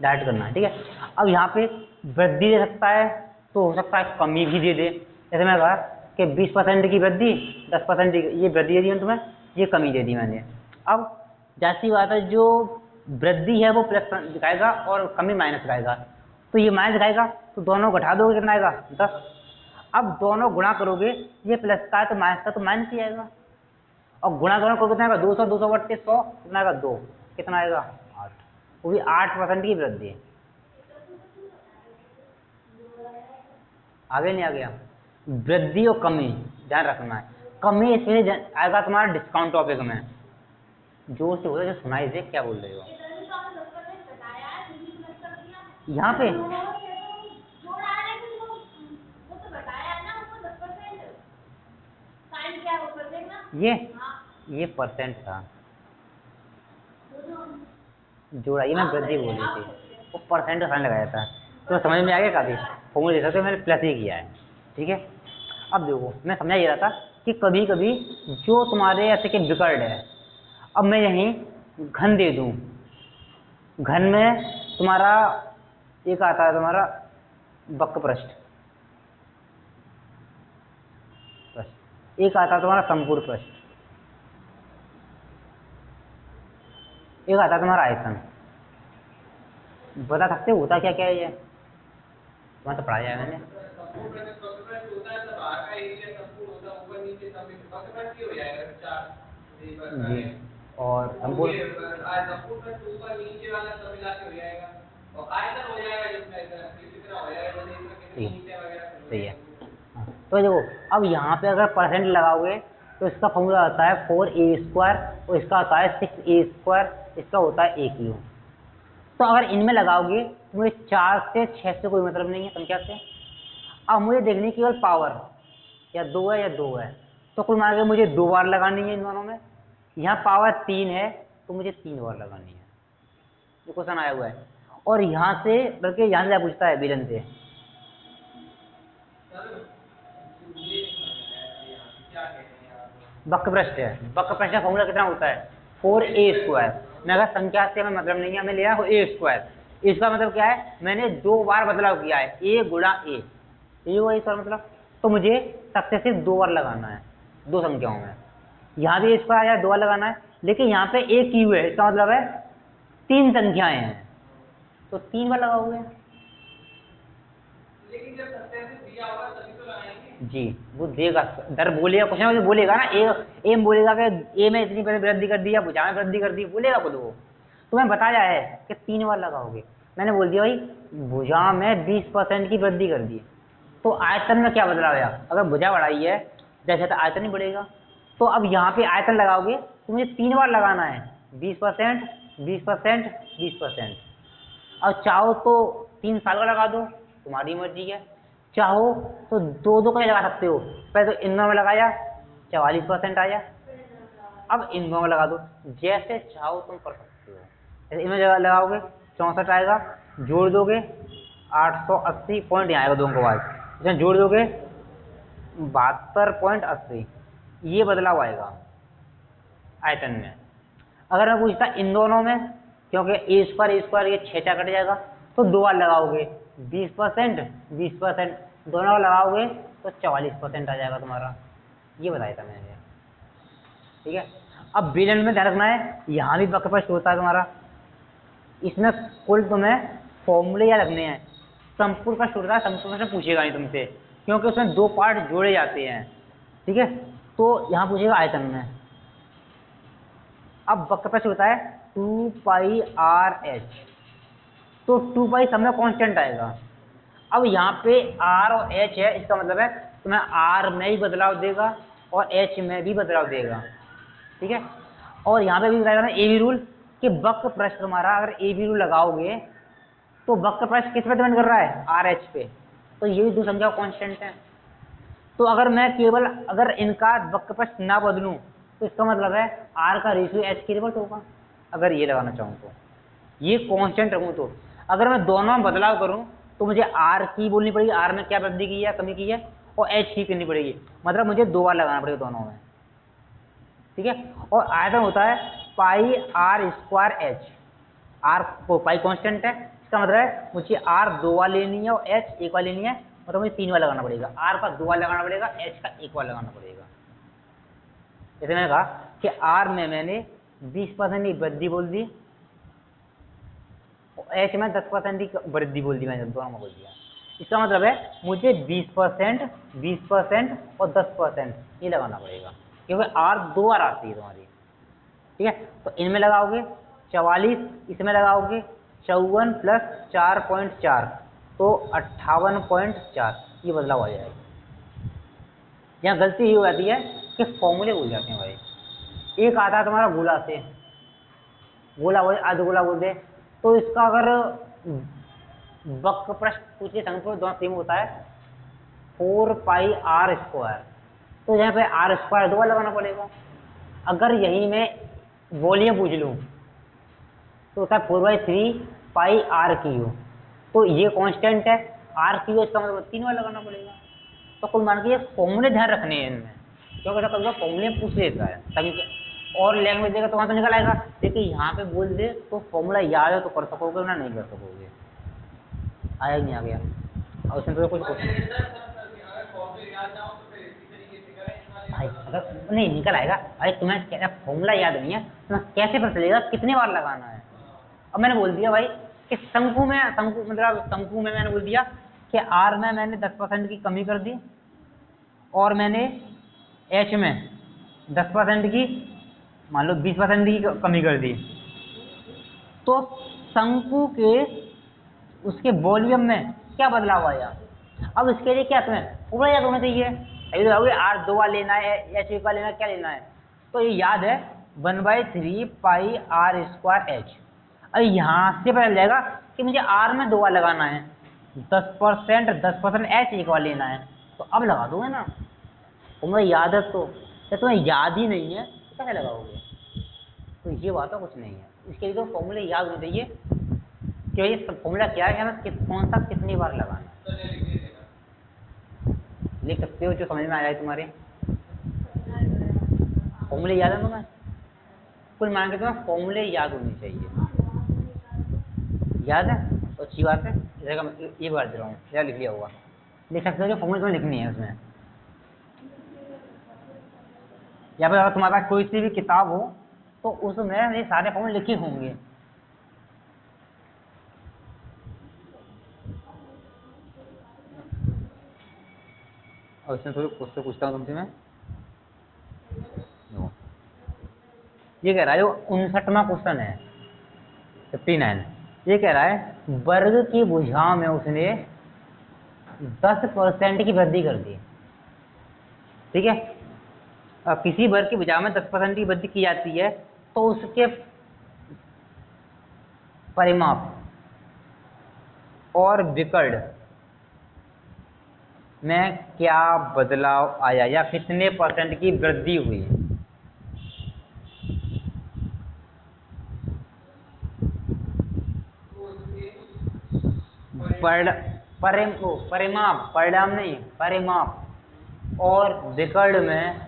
[SPEAKER 1] डायरेक्ट करना है। ठीक है, अब यहाँ पे वृद्धि दे सकता है तो हो सकता है कमी भी दे दे। जैसे मैं कहा कि 20% की वृद्धि, 10% की ये वृद्धि दे दी तुम्हें, ये कमी दे दी मैंने। अब जैसी बात है, जो वृद्धि है वो प्लस दिखाएगा और कमी माइनस दिखाएगा, तो ये माइनस दिखाएगा तो दोनों घटा दोगे कितना आएगा 10। अब दोनों गुणा करोगे, ये प्लस का है तो माइनस का तो माइनस ही आएगा, और गुणा दोनों करोगे कितना आएगा 200, 200/100 कितना आएगा 2, कितना आएगा 8, वो भी 8% की वृद्धि है। आगे नहीं आ गया, वृद्धि और कमी ध्यान रखना है। कमी इसमें आएगा तुम्हारा डिस्काउंट टॉपिक में, जोर से बोलो, जो सुनाई दे क्या बोल रहे हो यहाँ पे। ये परसेंट था, जोड़ा, ये मैं वृद्धि बोली थी, वो परसेंट का साइन लगाया था, तो समझ में आ गया काफ़ी। फॉर्मूला देखा तो मैंने प्लस ही किया है। ठीक है, अब देखो मैं समझा ये रहा था कि कभी कभी जो तुम्हारे ऐसे के विकर्ण है, अब मैं यहीं घन दे दूं, घन में तुम्हारा एक आता है तुम्हारा वक्र पृष्ठ, एक आता है तुम्हारा संपूर्ण पृष्ठ, एक आता है तुम्हारा आयतन। बता सकते हो होता क्या क्या है ये? तुम्हें तो पढ़ाया है मैंने। जी, और संपूर्ण सही है। तो देखो अब यहाँ पे अगर परसेंट लगाओगे तो इसका फॉर्मूला आता है 4a² और इसका आता है 6a², इसका होता है a³। तो अगर इनमें लगाओगे तो मुझे 4 से 6 से कोई मतलब नहीं है संख्या से। अब मुझे देखनी केवल पावर, या 2 है या 2 है, तो कुल मिला के मुझे 2 बार लगानी है इन दोनों में। यहाँ पावर 3 है तो मुझे 3 बार लगानी है, जो क्वेश्चन आया हुआ है। और यहाँ से बल्कि यहाँ से पूछता है विलन से, वक्र पृष्ठ है, वक्र पृष्ठ का फॉर्मूला कितना होता है 4a²। मैं अगर संख्या से हमें मतलब नहीं है, हमें लिया हो a²। इसका मतलब क्या है, मैंने 2 बार बदलाव किया है, a × a, ये हुआ इसका मतलब। तो मुझे सक्सेसिव 2 बार लगाना है 2 संख्याओं में। यहाँ भी a² आया 2 बार लगाना है, लेकिन यहाँ पे a³ है, इसका मतलब है 3 संख्याएं हैं, तो 3 बार लगाओगे।
[SPEAKER 2] लेकिन जब सक्सेसिव दिया होगा तभी तो लगाएंगे
[SPEAKER 1] जी, वो देगा, दर बोलेगा, कुछ ना कुछ बोलेगा ना, ए बोलेगा कि ए में इतनी वृद्धि कर दी या भुजा में वृद्धि कर दी, बोलेगा खुद वो। तो मैं बताया है कि 3 बार लगाओगे। मैंने बोल दिया भाई भुजा में 20% की वृद्धि कर दी, तो आयतन में क्या बदलाव आया, अगर भुजा बढ़ाई है जैसे तो आयतन ही बढ़ेगा। तो अब यहाँ पे आयतन लगाओगे तो मुझे 3 बार लगाना है, 20%, 20%, 20%। अब चाहो तो 3 साल का लगा दो, तुम्हारी मर्जी है, चाहो तो 2 का लगा सकते हो। पहले तो इन दोनों में लगाया 44% आया, अब इन दोनों में लगा दो, जैसे चाहो तुम कर सकते हो। जैसे इनमें लगाओगे 64 आएगा, जोड़ दोगे 880 पॉइंट यहाँ आएगा, दोनों के बाद इसमें जोड़ दोगे 72.80, ये बदलाव आएगा आयतन में। अगर मैं पूछता इन दोनों में, क्योंकि a² ये 6 कट जाएगा, तो 2 बार लगाओगे 20%, 20%, दोनों लगाओगे तो 44% आ जाएगा तुम्हारा, ये बताया था मैंने। ठीक है, अब विलन में ध्यान रखना है, यहाँ भी वक्र पृष्ठ होता है तुम्हारा, इसमें कुल तुम्हें फॉर्मूले याद रखने हैं। संपूर्ण पृष्ठ होता है, संपूर्ण पृष्ठ पूछेगा नहीं तुमसे, क्योंकि उसमें 2 पार्ट जोड़े जाते हैं। ठीक है, तो यहाँ पूछेगा आयतन में, अब वक्र प्रश्न होता है 2 पाई आर एच, तो 2 पाई सब में कांस्टेंट आएगा। अब यहाँ पे आर और एच है, इसका मतलब है तुम्हें आर में भी बदलाव देगा और एच में भी बदलाव देगा, ठीक है। और यहाँ पे भी बताया ना ए बी रूल, कि वक्र प्रश्न तुम्हारा अगर ए बी रूल लगाओगे तो वक्र प्रश्न किस पे डिपेंड कर रहा है, आर एच पे, तो ये भी दो संख्या कांस्टेंट है। तो अगर मैं केवल अगर इनका वक्र प्रश्न ना बदलूं तो इसका मतलब है आर का रेशियो एच के रिवर्स होगा, अगर ये लगाना चाहूँ तो, ये कांस्टेंट रखूँ तो। अगर मैं दोनों में बदलाव करूँ तो मुझे आर की बोलनी पड़ेगी, आर में क्या वृद्धि की है, कमी की है, और एच की करनी पड़ेगी, मतलब मुझे 2 बार लगाना पड़ेगा दोनों में, ठीक है। और आयतन होता है pi r square h, r pi constant है, इसका मतलब है मुझे आर 2 बार लेनी है और एच 1 बार लेनी है, मतलब मुझे 3 बार लगाना पड़ेगा, आर का 2 बार लगाना पड़ेगा, एच का 1 बार लगाना पड़ेगा। जैसे मैंने कहा कि आर में मैंने 20% की वृद्धि बोल दी, एच में 10% की वृद्धि बोल दी, मैंने दोनों में बोल दिया। इसका मतलब है मुझे 20% और 10% ये लगाना पड़ेगा, क्योंकि आर 2 बार आती है तुम्हारी, ठीक है। तो इनमें लगाओगे 44, इसमें लगाओगे 54 प्लस 4.4, तो 58.4, ये बदलाव आ जाएगा। यहाँ गलती ये हो जाती है कि फॉर्मूले भूल जाते हैं भाई। एक आता है तुम्हारा गोला से, गोला बोले अर्धगोला बोल दे, तो इसका अगर वक्र प्रश्न पूछे संपूर्ण दोनों सेम होता है 4 पाई आर स्क्वायर, तो यहाँ पे आर स्क्वायर 2 बार लगाना पड़ेगा। अगर यही मैं वॉल्यूम पूछ लूँ तो होता है 4/3 पाई आर क्यू, तो ये कांस्टेंट है, आर क्यू इसका मतलब 3 बार लगाना पड़ेगा। तो कुल मान के ये फॉर्मूले ध्यान रखने हैं इनमें, क्योंकि कभी कभी फॉर्मूले पूछ लेता है संख्या और लैंग्वेज देगा तो वहाँ तो निकल आएगा, लेकिन यहाँ पे बोल दे तो फॉर्मूला याद है तो कर सकोगे, ना नहीं कर सकोगे। आया नहीं आ गया, और उसमें तो कुछ भाई अगर नहीं निकल आएगा, अरे तुम्हें फॉर्मूला याद नहीं है, तुम्हें कैसे पता चलेगा कितने बार लगाना है। अब मैंने बोल दिया भाई कि शंकु में मैंने बोल दिया कि आर में मैंने 10% की कमी कर दी और मैंने एच में 10% की, मान लो 20% की कमी कर दी, तो शंकु के उसके वॉल्यूम में क्या बदलाव आया। अब इसके लिए क्या तुम्हें पूरा याद होना चाहिए, अभी तो आर 2 बार लेना है, एच 1 बार लेना है, क्या लेना है, तो ये याद है 1/3 पाई आर स्क्वायर एच। अब यहाँ से पता चल जाएगा कि मुझे आर में 2 बार लगाना है, 10% एच 1 बार लेना है, तो अब लगा दोगे ना, तुम्हें याद है तो, क्या तुम्हें याद ही नहीं है तो कैसे लगाओगे। तो ये बात तो कुछ नहीं है, इसके लिए तो फॉर्मूले याद होने चाहिए कि ये फॉर्मूला क्या है, हमें कौन सा कितनी बार लगाना है। लिख सकते हो जो समझ में आ जाए तुम्हारे, फॉर्मूले याद है तुम्हें, कुल मान के तुम्हें फॉर्मूले याद होने चाहिए। याद है तो अच्छी बात है, जैसे मैं ये बार दे रहा हूँ, या लिख लिया होगा, लिख सकते हो जो फॉर्मूले तुम्हें लिखनी है उसमें, या फिर अगर तुम्हारे पास कोई सी भी किताब हो तो उसमें ये सारे फॉर्मूले लिखे होंगे। और इसमें थोड़ी क्वेश्चन पूछता हूँ तुमसे मैं, ये कह रहा है जो 59वां क्वेश्चन है 59, ये कह रहा है वर्ग की भुजाओं में उसने 10% की वृद्धि कर दी, ठीक है। किसी वर्ग की भुजाओं में 10% की वृद्धि की जाती है तो उसके परिमाप और विकर्ण में क्या बदलाव आया या कितने % की वृद्धि हुई। परिमाप, परिणाम नहीं, परिमाप और विकर्ण में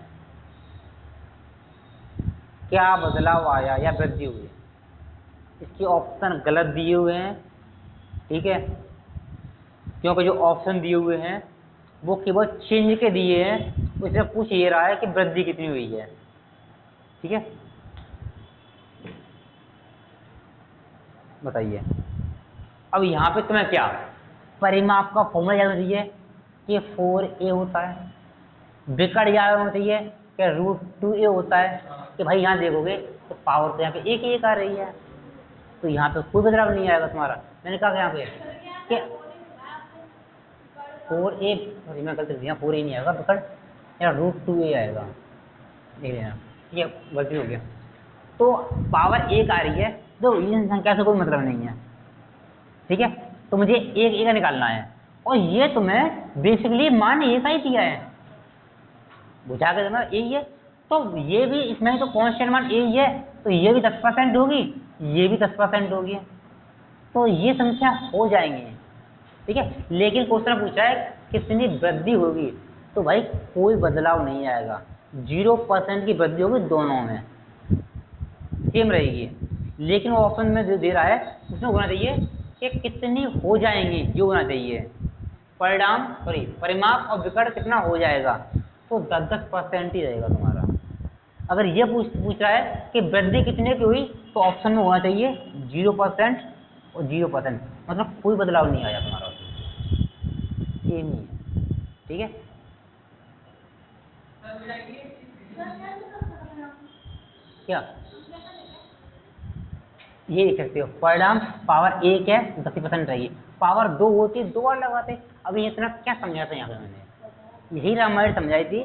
[SPEAKER 1] क्या बदलाव आया या वृद्धि हुई। इसके ऑप्शन गलत दिए हुए हैं, ठीक है, क्योंकि जो ऑप्शन दिए हुए हैं वो केवल चेंज के दिए हैं, उसमें पूछ ये रहा है कि वृद्धि कितनी हुई है, ठीक है। बताइए अब यहाँ पे तुम्हें क्या परिमाप का फॉर्मूला याद होना चाहिए कि 4a होता है, विकर्ण याद होना चाहिए कि √2a होता है, कि भाई यहाँ देखोगे तो पावर तो यहाँ पे एक ही एक आ रही है, तो यहाँ पे कोई बदलाव नहीं आएगा तुम्हारा। मैंने कहा यहाँ पे कि 4a, सॉरी मैं गलती दिया, 4a नहीं आएगा पकड़, या √2a आएगा, देख लेना, ये गलती हो गया। तो पावर एक आ रही है, तो इन संख्या से कोई मतलब नहीं है, ठीक है। तो मुझे एक ए का निकालना है, और ये तुम्हें बेसिकली मान ए का ही दिया है, बुझा के देना ए ही है। तो ये भी इसमें तो कांस्टेंट मान ए ही है, तो ये भी 10% होगी, ये भी 10% होगी, तो ये संख्या हो जाएंगी, ठीक है। लेकिन क्वेश्चन पूछा है कितनी वृद्धि होगी, तो भाई कोई बदलाव नहीं आएगा, 0% की वृद्धि होगी, दोनों में सेम रहेगी। लेकिन वो ऑप्शन में जो दे रहा है उसमें होना चाहिए कि कितनी हो जाएंगी, जो होना चाहिए परिमाप और विकर्ण कितना हो जाएगा, तो 10% ही रहेगा तुम्हारा। अगर ये पूछ रहा है कि वृद्धि कितने की हुई, तो ऑप्शन में होना चाहिए 0% और 0%, मतलब कोई बदलाव नहीं आया तुम्हारा, सेम ही है, ठीक है। क्या ये लिख सकते हो, परिणाम पावर 1 है 10% रहेगी, पावर 2 होती है 2 बार लगाते। अभी इतना क्या समझाया था यहाँ पे, मैंने यही रामायण समझाई थी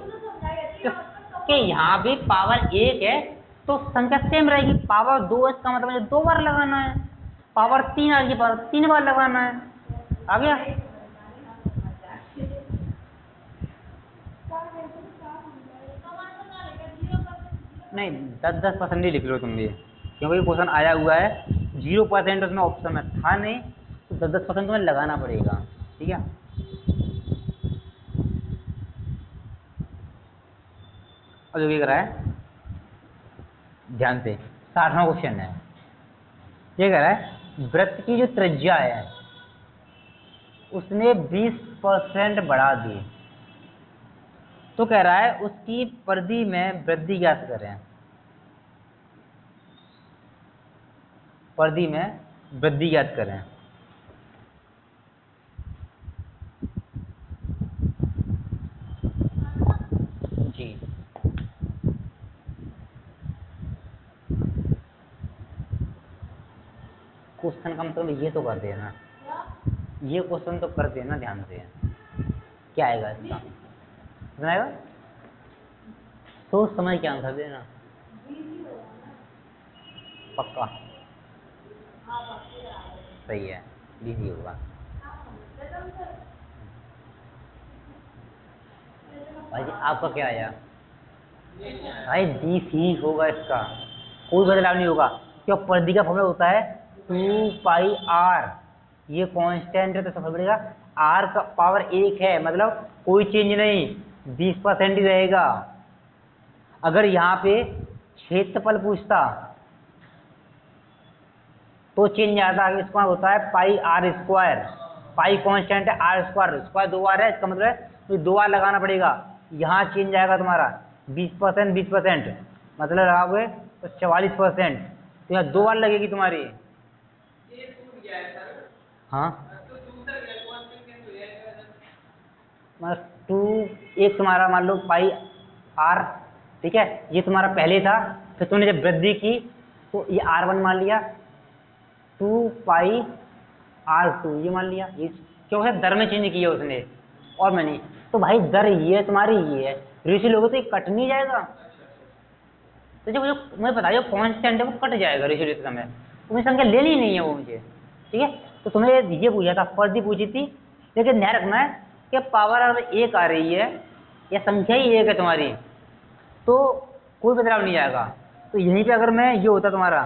[SPEAKER 1] कि यहाँ भी पावर 1 है तो संख्या सेम रहेगी, पावर 2 इसका मतलब मुझे 2 बार लगाना है, पावर 3 आ रही है, पावर 3 बार लगाना है, आ गया। नहीं 10% ही लिख लो तुम भी, क्योंकि क्वेश्चन आया हुआ है 0% उसमें ऑप्शन में था नहीं, तो 10% तुम्हें लगाना पड़ेगा, ठीक है। अब जो ये करा है ध्यान से, 60वां क्वेश्चन है, ये कह रहा है वृत्त की जो त्रिज्या है उसने 20% बढ़ा दी, तो कह रहा है उसकी परिधि में वृद्धि ज्ञात करें, परिधि में वृद्धि ज्ञात करें। जी क्वेश्चन का मतलब ये तो कर देना, ये क्वेश्चन तो कर देना ध्यान से, क्या आएगा इसका, सुनाएगा सोच समझ के आंसर देना, पक्का सही है, इजी होगा। भाई जी आपका क्या आया, भाई 20 ही होगा इसका, कोई बदलाव नहीं होगा, क्यों परिधि का फॉर्मूला होता है 2πr, ये कांस्टेंट है तो समझ पड़ेगा, r का पावर 1 है, मतलब कोई चेंज नहीं, 20% ही रहेगा। अगर यहाँ पे क्षेत्रफल पूछता तो चेंज आता है, इसका होता है πr², पाई कांस्टेंट है, r² 2 बार है, इसका मतलब है तो 2 बार लगाना पड़ेगा, यहाँ चेंज आएगा तुम्हारा 20%, 20%, मतलब लगाओगे तो 44%, तो यहाँ 2 बार लगेगी तुम्हारी। हाँ मतलब 2 एक तुम्हारा मान लो πr, ठीक है, ये तुम्हारा पहले था, फिर तुमने जब वृद्धि की तो ये r1 मान लिया, 2πr2 ये मान लिया, ये क्यों है दर में चेंज किया उसने, और मैंने तो भाई दर ये है तुम्हारी, ये है रेशियो लोगे तो ये कट नहीं जाएगा, तो जब मुझे पता है कांस्टेंट है वो कट जाएगा रेशियो लेते समय, तुम्हें संख्या लेनी नहीं है वो मुझे, ठीक है। तो तुम्हें ये पूछा था, परिधि पूछी थी, लेकिन ध्यान रखना है कि पावर अगर 1 आ रही है या संख्या ही 1 है तुम्हारी तो कोई बदलाव नहीं आएगा। तो यहीं पे अगर मैं ये होता तुम्हारा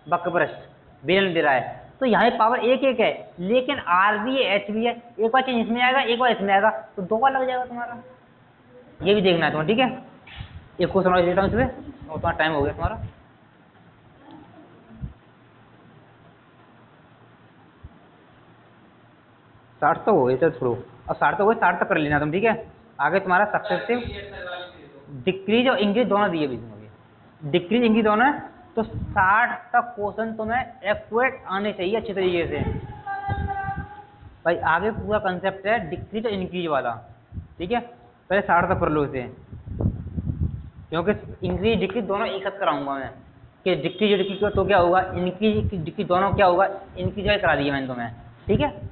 [SPEAKER 1] वक्रपृष्ठ बेलन दे रहा है, तो यहाँ पे पावर 1 है, लेकिन r भी है h भी है, एक बार चेंज इसमें आएगा एक बार इसमें आएगा, तो 2 बार लग जाएगा तुम्हारा, ये भी देखना है तुम्हें, ठीक है। एक को समझ देता हूँ इसमें, और तुम्हारा टाइम हो गया तुम्हारा। साठ तो हो गए, चल छोड़ो, अब 60 तो हो गए, 60 तक कर लेना तुम, ठीक है। आगे तुम्हारा सक्सेसिव डिक्रीज और इंक्रीज दोनों दिए भी तुम्हें, डिक्रीज इंक्रीज दोनों है, तो 60 तक क्वेश्चन तुम्हें एक्यूरेट आने चाहिए अच्छे तरीके से। भाई आगे पूरा कंसेप्ट है डिक्रीज और इंक्रीज वाला, ठीक है, पहले 60 तक कर लो इसे, क्योंकि इंक्रीज डिक्रीज दोनों एक साथ कराऊंगा मैं, कि डिक्की जो डिक्की को तो क्या होगा, इनकी डिक्की दोनों क्या होगा, इनकी जो करा दी है मैंने तुम्हें, ठीक है।